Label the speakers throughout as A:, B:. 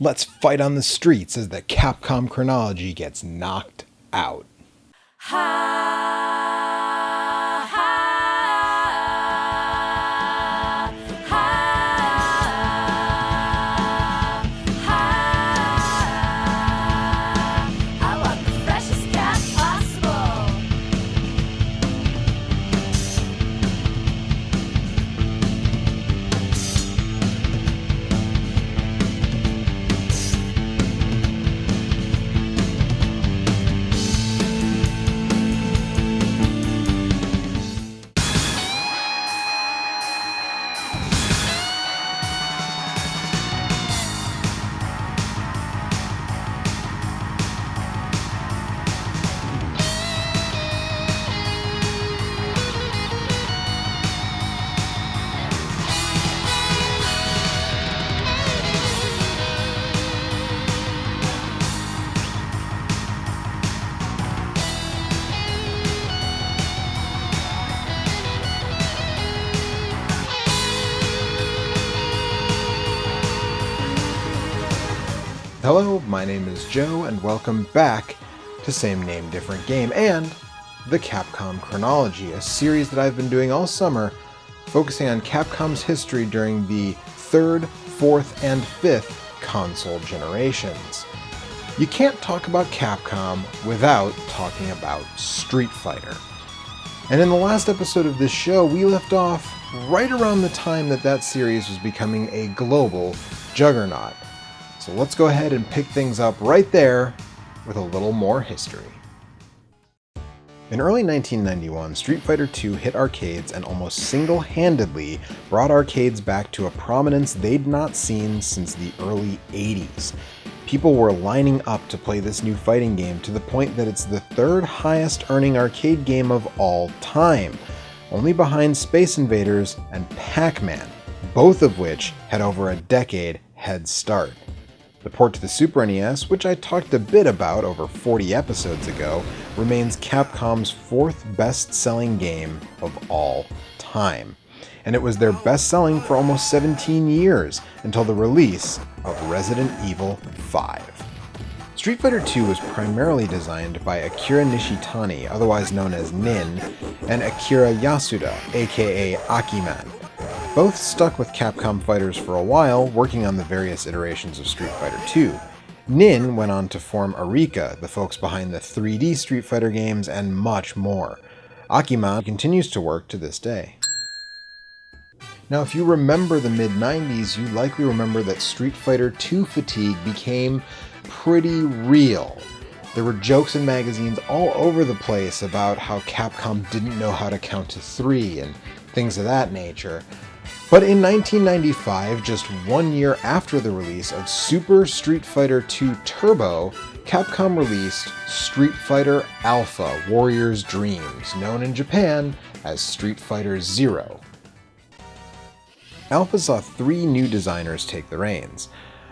A: Let's fight on the streets as the Capcom Chronology gets knocked out.
B: I want the freshest cat possible.
A: Hello, my name is Joe, and welcome back to Same Name, Different Game and the Capcom Chronology, a series that I've been doing all summer, focusing on Capcom's history during the 3rd, 4th, and 5th console generations. You can't talk about Capcom without talking about Street Fighter. And in the last episode of this show, we left off right around the time that series was becoming a global juggernaut. So let's go ahead and pick things up right there with a little more history. In early 1991, Street Fighter II hit arcades and almost single-handedly brought arcades back to a prominence they'd not seen since the early 80s. People were lining up to play this new fighting game to the point that it's the 3rd highest earning arcade game of all time, only behind Space Invaders and Pac-Man, both of which had over a decade head start. The port to the Super NES, which I talked a bit about over 40 episodes ago, remains Capcom's 4th best-selling game of all time. And it was their best-selling for almost 17 years, until the release of Resident Evil 5. Street Fighter II was primarily designed by Akira Nishitani, otherwise known as Nin, and Akira Yasuda, aka Akiman. Both stuck with Capcom fighters for a while, working on the various iterations of Street Fighter II. Nin went on to form Arika, the folks behind the 3D Street Fighter games, and much more. Akiman continues to work to this day. Now, if you remember the mid-90s, you likely remember that Street Fighter II fatigue became pretty real. There were jokes in magazines all over the place about how Capcom didn't know how to count to 3 and things of that nature. But in 1995, just 1 year after the release of Super Street Fighter II Turbo, Capcom released Street Fighter Alpha Warrior's Dreams, known in Japan as Street Fighter Zero. Alpha saw 3 new designers take the reins.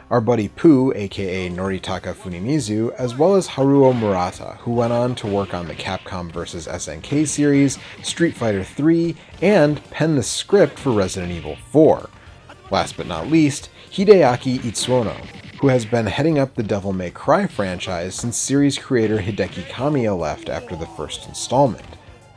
A: Our buddy Pooh, aka Noritaka Funimizu, as well as Haruo Murata, who went on to work on the Capcom vs. SNK series, Street Fighter III, and pen the script for Resident Evil 4. Last but not least, Hideaki Itsuono, who has been heading up the Devil May Cry franchise since series creator Hideki Kamiya left after the first installment.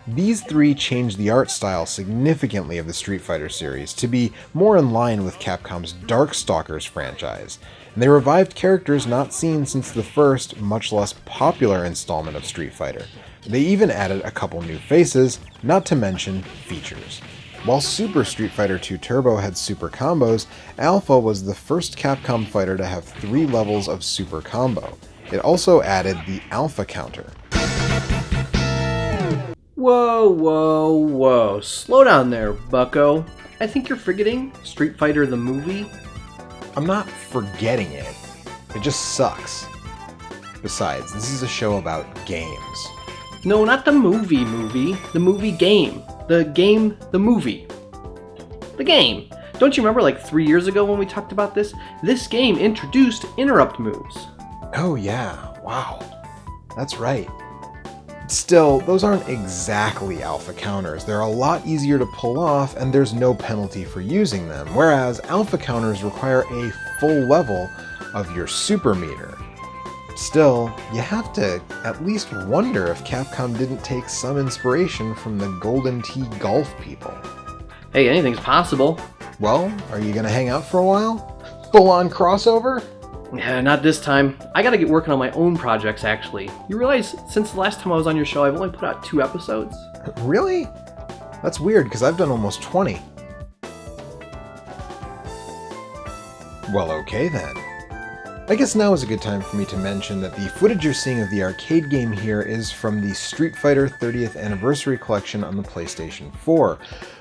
A: These 3 changed the art style significantly of the Street Fighter series to be more in line with Capcom's Darkstalkers franchise, and they revived characters not seen since the first, much less popular installment of Street Fighter. They even added a couple new faces, not to mention features. While Super Street Fighter II Turbo had super combos, Alpha was the first Capcom fighter to have 3 levels of super combo. It also added the Alpha counter.
C: Whoa. Slow down there, bucko. I think you're forgetting Street Fighter the movie.
A: I'm not forgetting it. It just sucks. Besides, this is a show about games.
C: No, not the movie. The movie game. The game, the movie. The game. Don't you remember like 3 years ago when we talked about this? This game introduced interrupt moves.
A: Oh yeah, wow. That's right. Still, those aren't exactly alpha counters. They're a lot easier to pull off, and there's no penalty for using them, whereas alpha counters require a full level of your super meter. Still, you have to at least wonder if Capcom didn't take some inspiration from the Golden Tee golf people.
C: Hey, anything's possible.
A: Well, are you gonna hang out for a while? Full-on crossover?
C: Yeah, not this time. I gotta get working on my own projects, actually. You realize, since the last time I was on your show, I've only put out 2 episodes?
A: Really? That's weird, because I've done almost 20. Well, okay then. I guess now is a good time for me to mention that the footage you're seeing of the arcade game here is from the Street Fighter 30th Anniversary Collection on the PlayStation 4,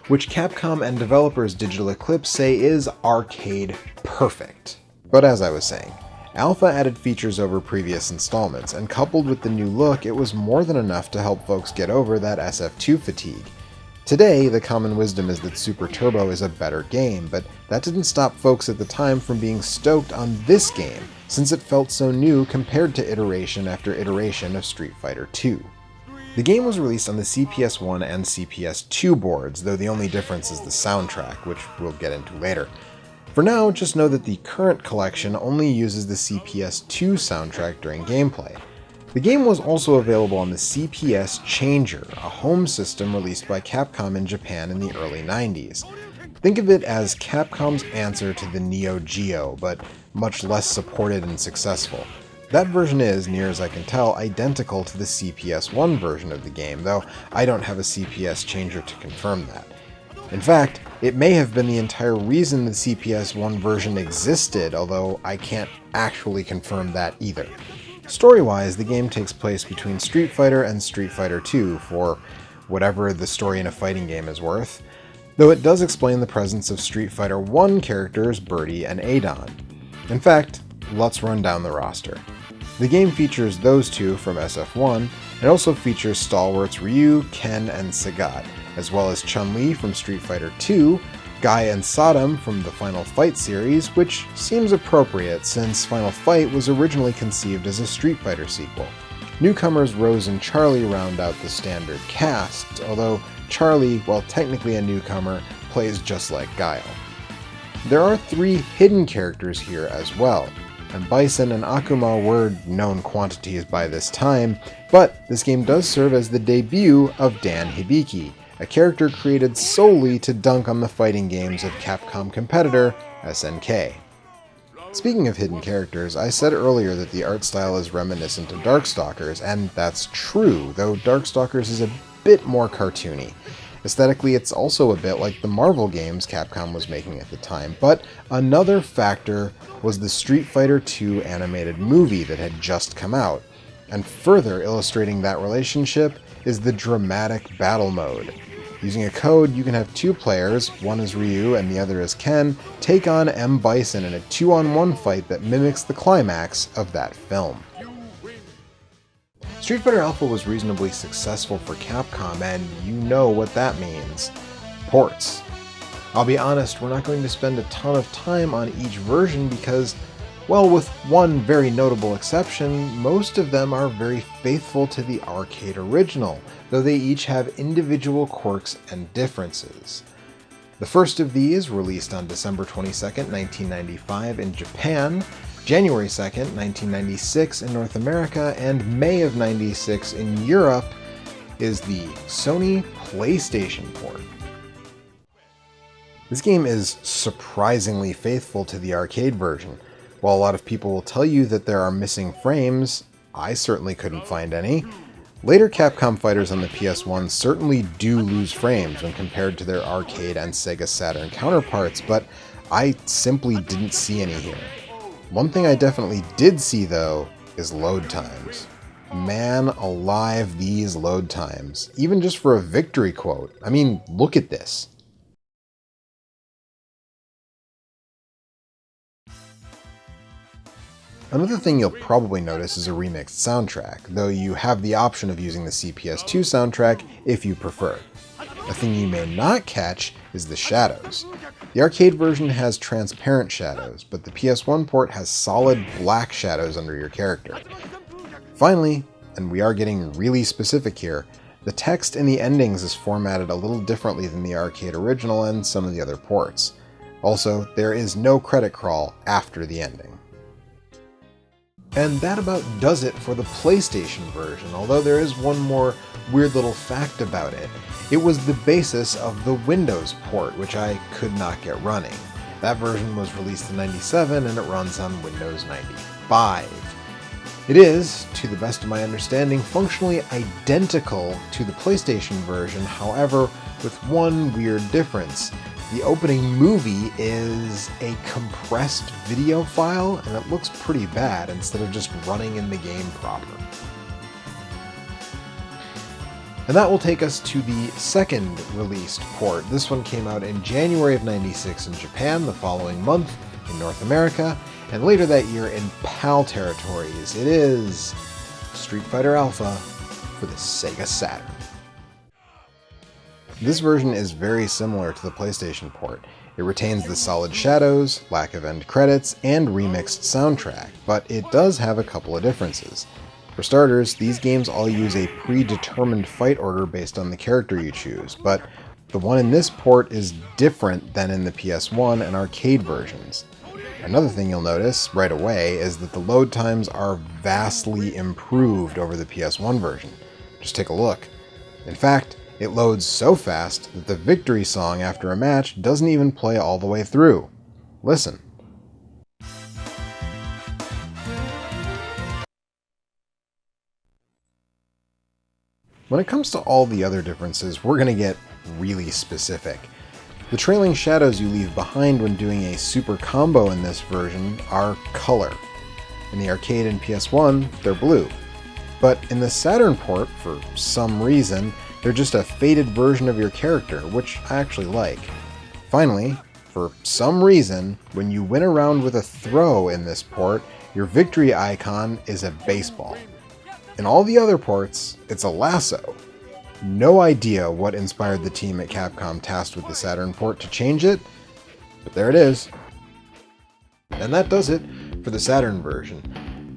A: which Capcom and developers Digital Eclipse say is arcade perfect. But as I was saying, Alpha added features over previous installments, and coupled with the new look, it was more than enough to help folks get over that SF2 fatigue. Today, the common wisdom is that Super Turbo is a better game, but that didn't stop folks at the time from being stoked on this game, since it felt so new compared to iteration after iteration of Street Fighter II. The game was released on the CPS1 and CPS2 boards, though the only difference is the soundtrack, which we'll get into later. For now, just know that the current collection only uses the CPS2 soundtrack during gameplay. The game was also available on the CPS Changer, a home system released by Capcom in Japan in the early 90s. Think of it as Capcom's answer to the Neo Geo, but much less supported and successful. That version is, near as I can tell, identical to the CPS-1 version of the game, though I don't have a CPS Changer to confirm that. In fact, it may have been the entire reason the CPS-1 version existed, although I can't actually confirm that either. Story-wise, the game takes place between Street Fighter and Street Fighter II, for whatever the story in a fighting game is worth, though it does explain the presence of Street Fighter I characters Birdie and Adon. In fact, let's run down the roster. The game features those two from SF1, and also features stalwarts Ryu, Ken, and Sagat, as well as Chun-Li from Street Fighter II, Guy and Saddam from the Final Fight series, which seems appropriate since Final Fight was originally conceived as a Street Fighter sequel. Newcomers Rose and Charlie round out the standard cast, although Charlie, while technically a newcomer, plays just like Guile. There are 3 hidden characters here as well, and Bison and Akuma were known quantities by this time, but this game does serve as the debut of Dan Hibiki, a character created solely to dunk on the fighting games of Capcom competitor SNK. Speaking of hidden characters, I said earlier that the art style is reminiscent of Darkstalkers, and that's true, though Darkstalkers is a bit more cartoony. Aesthetically, it's also a bit like the Marvel games Capcom was making at the time, but another factor was the Street Fighter II animated movie that had just come out, and further illustrating that relationship is the dramatic battle mode. Using a code, you can have 2 players, one is Ryu and the other is Ken, take on M. Bison in a 2-on-1 fight that mimics the climax of that film. Street Fighter Alpha was reasonably successful for Capcom, and you know what that means. Ports. I'll be honest, we're not going to spend a ton of time on each version because, well, with one very notable exception, most of them are very faithful to the arcade original, though they each have individual quirks and differences. The first of these, released on December 22nd, 1995 in Japan, January 2nd, 1996 in North America, and May of 96 in Europe, is the Sony PlayStation port. This game is surprisingly faithful to the arcade version. While a lot of people will tell you that there are missing frames, I certainly couldn't find any. Later Capcom fighters on the PS1 certainly do lose frames when compared to their arcade and Sega Saturn counterparts, but I simply didn't see any here. One thing I definitely did see, though, is load times. Man alive, these load times. Even just for a victory quote. I mean, look at this. Another thing you'll probably notice is a remixed soundtrack, though you have the option of using the CPS2 soundtrack if you prefer. A thing you may not catch is the shadows. The arcade version has transparent shadows, but the PS1 port has solid black shadows under your character. Finally, and we are getting really specific here, the text in the endings is formatted a little differently than the arcade original and some of the other ports. Also, there is no credit crawl after the ending. And that about does it for the PlayStation version, although there is one more weird little fact about it. It was the basis of the Windows port, which I could not get running. That version was released in '97 and it runs on Windows 95. It is, to the best of my understanding, functionally identical to the PlayStation version, however, with one weird difference. The opening movie is a compressed video file, and it looks pretty bad instead of just running in the game proper. And that will take us to the second released port. This one came out in January of '96 in Japan, the following month in North America, and later that year in PAL territories. It is Street Fighter Alpha for the Sega Saturn. This version is very similar to the PlayStation port. It retains the solid shadows, lack of end credits, and remixed soundtrack, but it does have a couple of differences. For starters, these games all use a predetermined fight order based on the character you choose, but the one in this port is different than in the PS1 and arcade versions. Another thing you'll notice right away is that the load times are vastly improved over the PS1 version. Just take a look. In fact, it loads so fast that the victory song after a match doesn't even play all the way through. Listen. When it comes to all the other differences, we're going to get really specific. The trailing shadows you leave behind when doing a super combo in this version are color. In the arcade and PS1, they're blue. But in the Saturn port, for some reason, they're just a faded version of your character, which I actually like. Finally, for some reason, when you win a round with a throw in this port, your victory icon is a baseball. In all the other ports, it's a lasso. No idea what inspired the team at Capcom tasked with the Saturn port to change it, but there it is. And that does it for the Saturn version.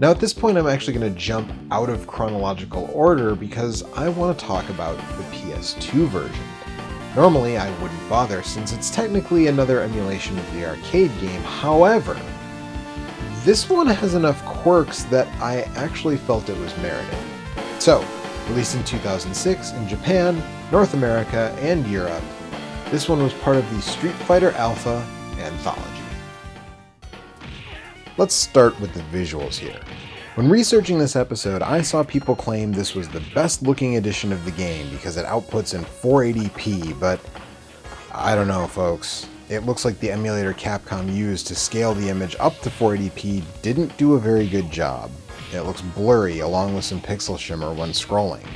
A: Now at this point I'm actually going to jump out of chronological order because I want to talk about the PS2 version. Normally I wouldn't bother since it's technically another emulation of the arcade game, however, this one has enough quirks that I actually felt it was merited. So, released in 2006 in Japan, North America, and Europe, this one was part of the Street Fighter Alpha anthology. Let's start with the visuals here. When researching this episode, I saw people claim this was the best looking edition of the game because it outputs in 480p, but I don't know folks. It looks like the emulator Capcom used to scale the image up to 480p didn't do a very good job. It looks blurry along with some pixel shimmer when scrolling.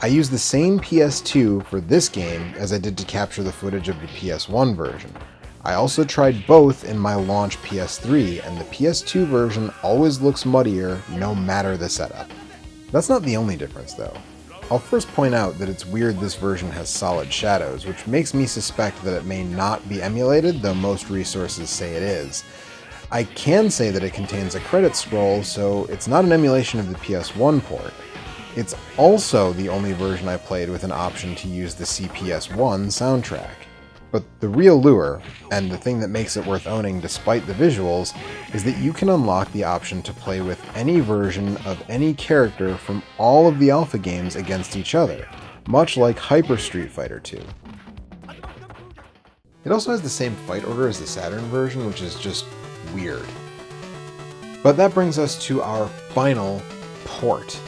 A: I used the same PS2 for this game as I did to capture the footage of the PS1 version. I also tried both in my launch PS3, and the PS2 version always looks muddier no matter the setup. That's not the only difference though. I'll first point out that it's weird this version has solid shadows, which makes me suspect that it may not be emulated, though most resources say it is. I can say that it contains a credit scroll, so it's not an emulation of the PS1 port. It's also the only version I played with an option to use the CPS1 soundtrack. But the real lure, and the thing that makes it worth owning despite the visuals, is that you can unlock the option to play with any version of any character from all of the Alpha games against each other, much like Hyper Street Fighter 2. It also has the same fight order as the Saturn version, which is just weird. But that brings us to our final port.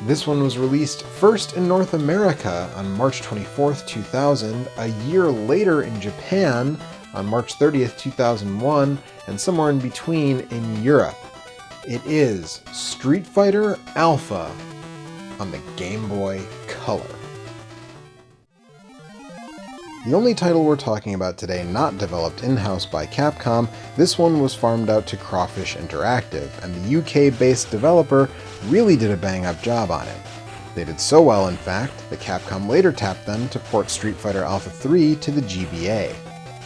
A: This one was released first in North America on March 24th, 2000, a year later in Japan on March 30th, 2001, and somewhere in between in Europe. It is Street Fighter Alpha on the Game Boy Color. The only title we're talking about today not developed in-house by Capcom, this one was farmed out to Crawfish Interactive, and the UK-based developer really did a bang-up job on it. They did so well, in fact, that Capcom later tapped them to port Street Fighter Alpha 3 to the GBA.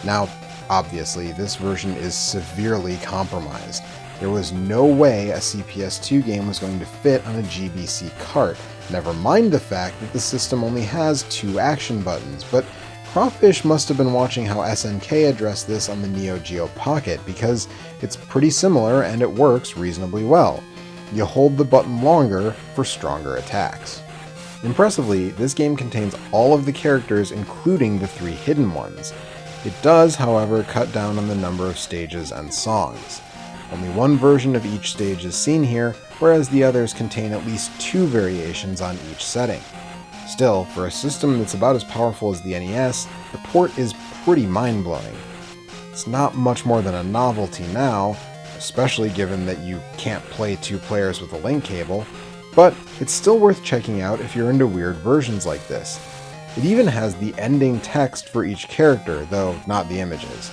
A: Now, obviously, this version is severely compromised. There was no way a CPS2 game was going to fit on a GBC cart, never mind the fact that the system only has 2 action buttons, but Crawfish must have been watching how SNK addressed this on the Neo Geo Pocket, because it's pretty similar and it works reasonably well. You hold the button longer for stronger attacks. Impressively, this game contains all of the characters including the 3 hidden ones. It does, however, cut down on the number of stages and songs. Only one version of each stage is seen here, whereas the others contain at least 2 variations on each setting. Still, for a system that's about as powerful as the NES, the port is pretty mind-blowing. It's not much more than a novelty now, especially given that you can't play 2 players with a link cable, but it's still worth checking out if you're into weird versions like this. It even has the ending text for each character, though not the images.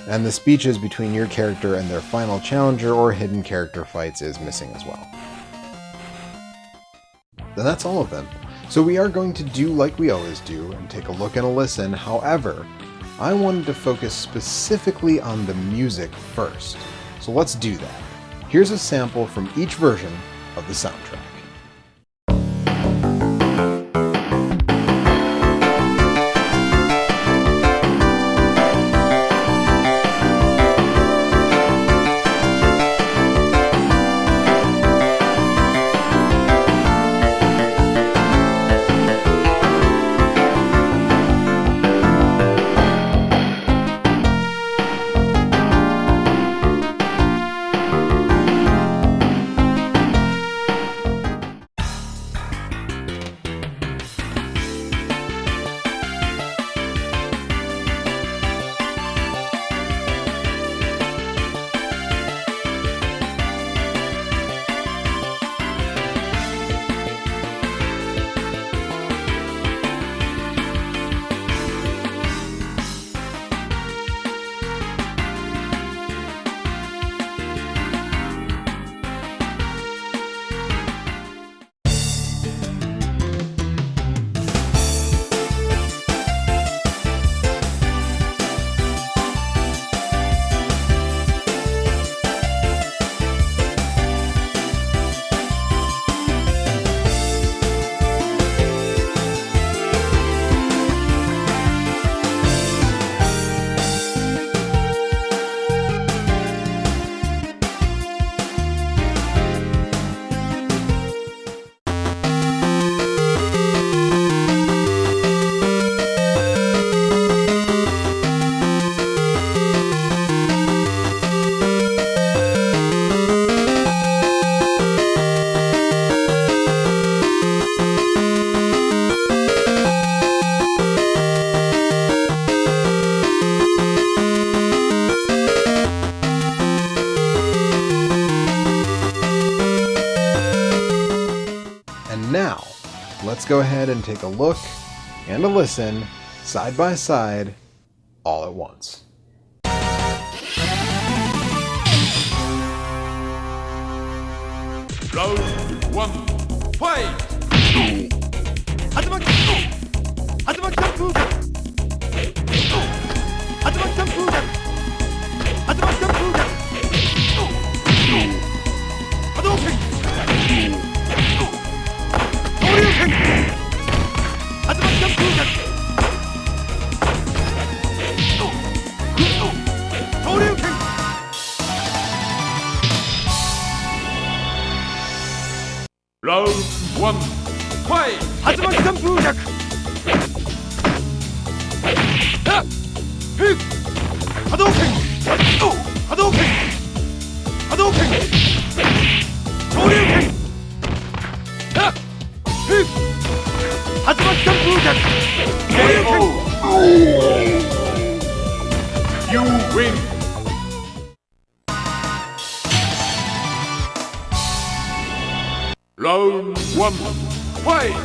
A: And the speeches between your character and their final challenger or hidden character fights is missing as well. Then that's all of them. So we are going to do like we always do and take a look and a listen. However, I wanted to focus specifically on the music first. So let's do that. Here's a sample from each version of the soundtrack. Now, let's go ahead and take a look and a listen, side by side, all at once.
D: Round 1, fight! Round 1, fight! You win! Round 1, fight!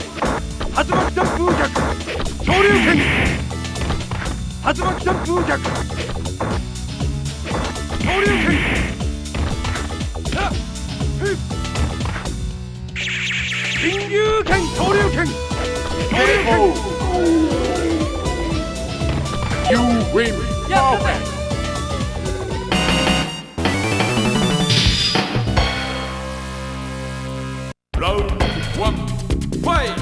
D: You win! Perfect! Round 1, fight!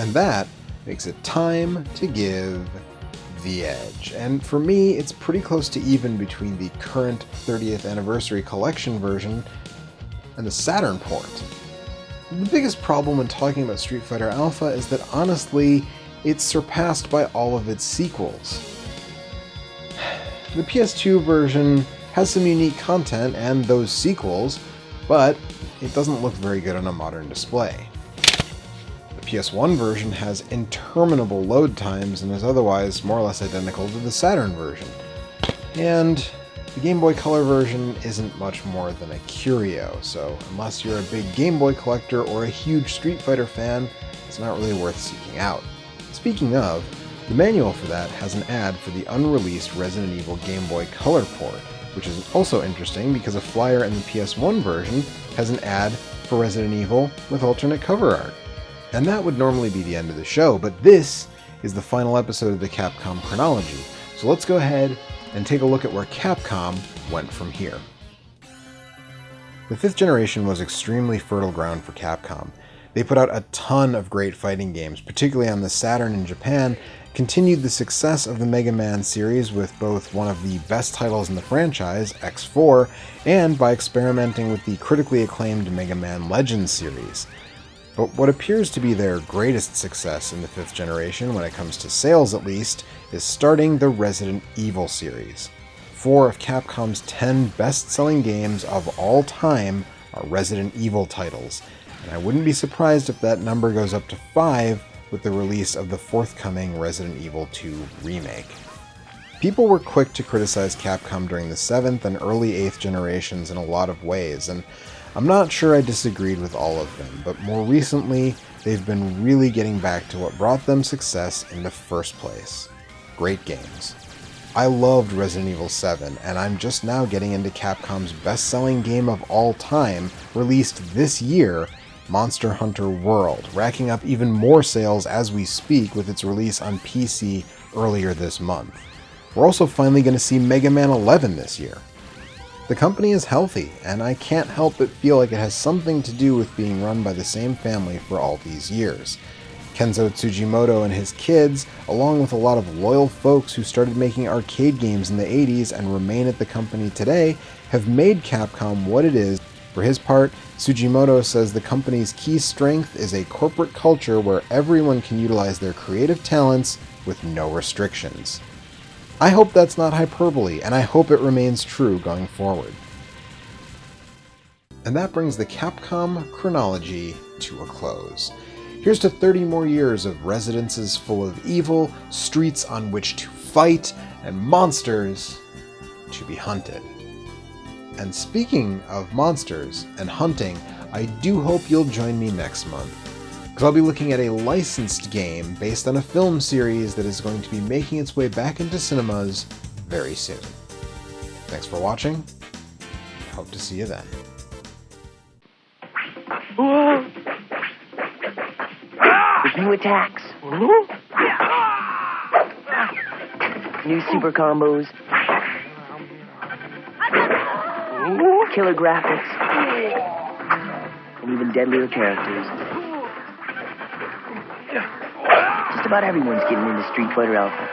A: And that makes it time to give the edge. And for me, it's pretty close to even between the current 30th anniversary collection version and the Saturn port. The biggest problem when talking about Street Fighter Alpha is that honestly, it's surpassed by all of its sequels. The PS2 version has some unique content and those sequels, but it doesn't look very good on a modern display. The PS1 version has interminable load times and is otherwise more or less identical to the Saturn version. And the Game Boy Color version isn't much more than a curio, so unless you're a big Game Boy collector or a huge Street Fighter fan, it's not really worth seeking out. Speaking of, the manual for that has an ad for the unreleased Resident Evil Game Boy Color port, which is also interesting because a flyer in the PS1 version has an ad for Resident Evil with alternate cover art. And that would normally be the end of the show, but this is the final episode of the Capcom Chronology, so let's go ahead and take a look at where Capcom went from here. The 5th generation was extremely fertile ground for Capcom. They put out a ton of great fighting games, particularly on the Saturn in Japan, continued the success of the Mega Man series with both one of the best titles in the franchise, X4, and by experimenting with the critically acclaimed Mega Man Legends series. But what appears to be their greatest success in the 5th generation, when it comes to sales at least, is starting the Resident Evil series. 4 of Capcom's 10 best-selling games of all time are Resident Evil titles, and I wouldn't be surprised if that number goes up to 5 with the release of the forthcoming Resident Evil 2 remake. People were quick to criticize Capcom during the 7th and early 8th generations in a lot of ways, and I'm not sure I disagreed with all of them, but more recently, they've been really getting back to what brought them success in the first place. Great games. I loved Resident Evil 7, and I'm just now getting into Capcom's best-selling game of all time, released this year, Monster Hunter World, racking up even more sales as we speak with its release on PC earlier this month. We're also finally going to see Mega Man 11 this year. The company is healthy, and I can't help but feel like it has something to do with being run by the same family for all these years. Kenzo Tsujimoto and his kids, along with a lot of loyal folks who started making arcade games in the 80s and remain at the company today, have made Capcom what it is. For his part, Tsujimoto says the company's key strength is a corporate culture where everyone can utilize their creative talents with no restrictions. I hope that's not hyperbole, and I hope it remains true going forward. And that brings the Capcom Chronology to a close. Here's to 30 more years of residences full of evil, streets on which to fight, and monsters to be hunted. And speaking of monsters and hunting, I do hope you'll join me next month, because I'll be looking at a licensed game based on a film series that is going to be making its way back into cinemas very soon. Thanks for watching. Hope to see you then.
E: There's new attacks. New super combos. Killer graphics. And even deadlier characters. Just about everyone's getting into Street Fighter Alpha.